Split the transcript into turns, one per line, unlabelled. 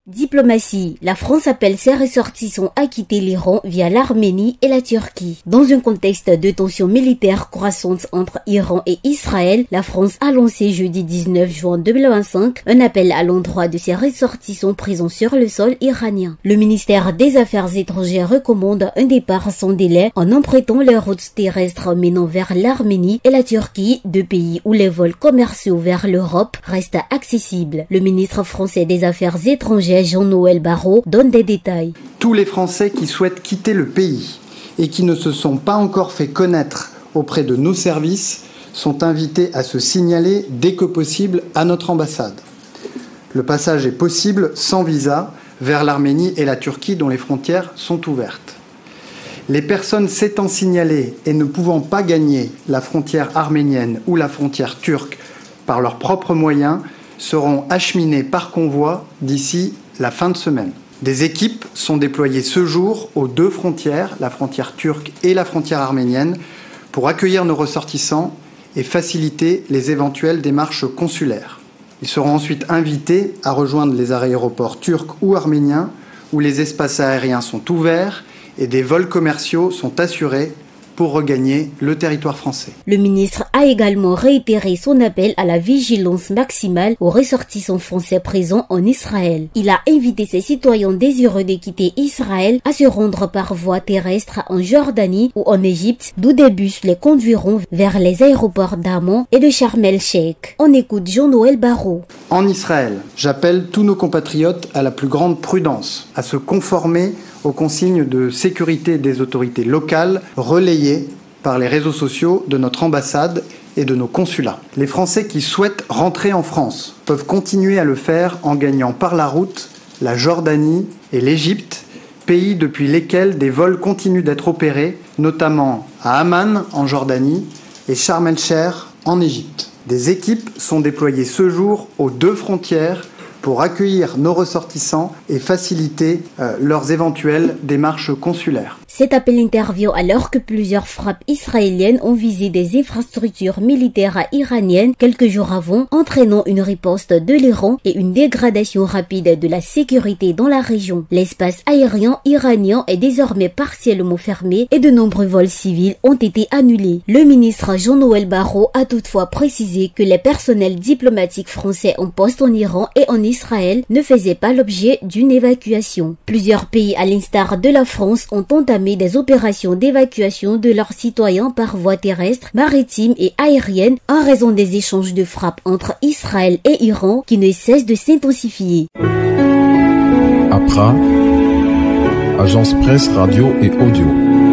Diplomatie. La France appelle ses ressortissants à quitter l'Iran via l'Arménie et la Turquie. Dans un contexte de tensions militaires croissantes entre Iran et Israël, la France a lancé jeudi 19 juin 2025 un appel à l'endroit de ses ressortissants présents sur le sol iranien. Le ministère des Affaires étrangères recommande un départ sans délai en empruntant les routes terrestres menant vers l'Arménie et la Turquie, deux pays où les vols commerciaux vers l'Europe restent accessibles. Le ministre français des Affaires étrangères Jean-Noël Barrot donne des détails.
Tous les Français qui souhaitent quitter le pays et qui ne se sont pas encore fait connaître auprès de nos services sont invités à se signaler dès que possible à notre ambassade. Le passage est possible sans visa vers l'Arménie et la Turquie dont les frontières sont ouvertes. Les personnes s'étant signalées et ne pouvant pas gagner la frontière arménienne ou la frontière turque par leurs propres moyens seront acheminées par convoi d'ici la fin de semaine. Des équipes sont déployées ce jour aux deux frontières, la frontière turque et la frontière arménienne, pour accueillir nos ressortissants et faciliter les éventuelles démarches consulaires. Ils seront ensuite invités à rejoindre les aéroports turcs ou arméniens où les espaces aériens sont ouverts et des vols commerciaux sont assurés pour regagner le territoire français.
Le ministre a également réitéré son appel à la vigilance maximale aux ressortissants français présents en Israël. Il a invité ses citoyens désireux de quitter Israël à se rendre par voie terrestre en Jordanie ou en Égypte, d'où des bus les conduiront vers les aéroports d'Amman et de Sharm el-Sheikh. On écoute Jean-Noël Barrot.
En Israël, j'appelle tous nos compatriotes à la plus grande prudence, à se conformer aux consignes de sécurité des autorités locales relayées par les réseaux sociaux de notre ambassade et de nos consulats. Les Français qui souhaitent rentrer en France peuvent continuer à le faire en gagnant par la route la Jordanie et l'Égypte, pays depuis lesquels des vols continuent d'être opérés, notamment à Amman en Jordanie et Sharm el-Sheikh en Égypte. Des équipes sont déployées ce jour aux deux frontières pour accueillir nos ressortissants et faciliter leurs éventuelles démarches consulaires.
Cet appel intervient alors que plusieurs frappes israéliennes ont visé des infrastructures militaires iraniennes quelques jours avant, entraînant une riposte de l'Iran et une dégradation rapide de la sécurité dans la région. L'espace aérien iranien est désormais partiellement fermé et de nombreux vols civils ont été annulés. Le ministre Jean-Noël Barrot a toutefois précisé que les personnels diplomatiques français en poste en Iran et en Israël ne faisaient pas l'objet d'une évacuation. Plusieurs pays, à l'instar de la France, ont entamé des opérations d'évacuation de leurs citoyens par voie terrestre, maritime et aérienne en raison des échanges de frappes entre Israël et Iran qui ne cessent de s'intensifier.
APRA, Agence Presse Radio et Audio.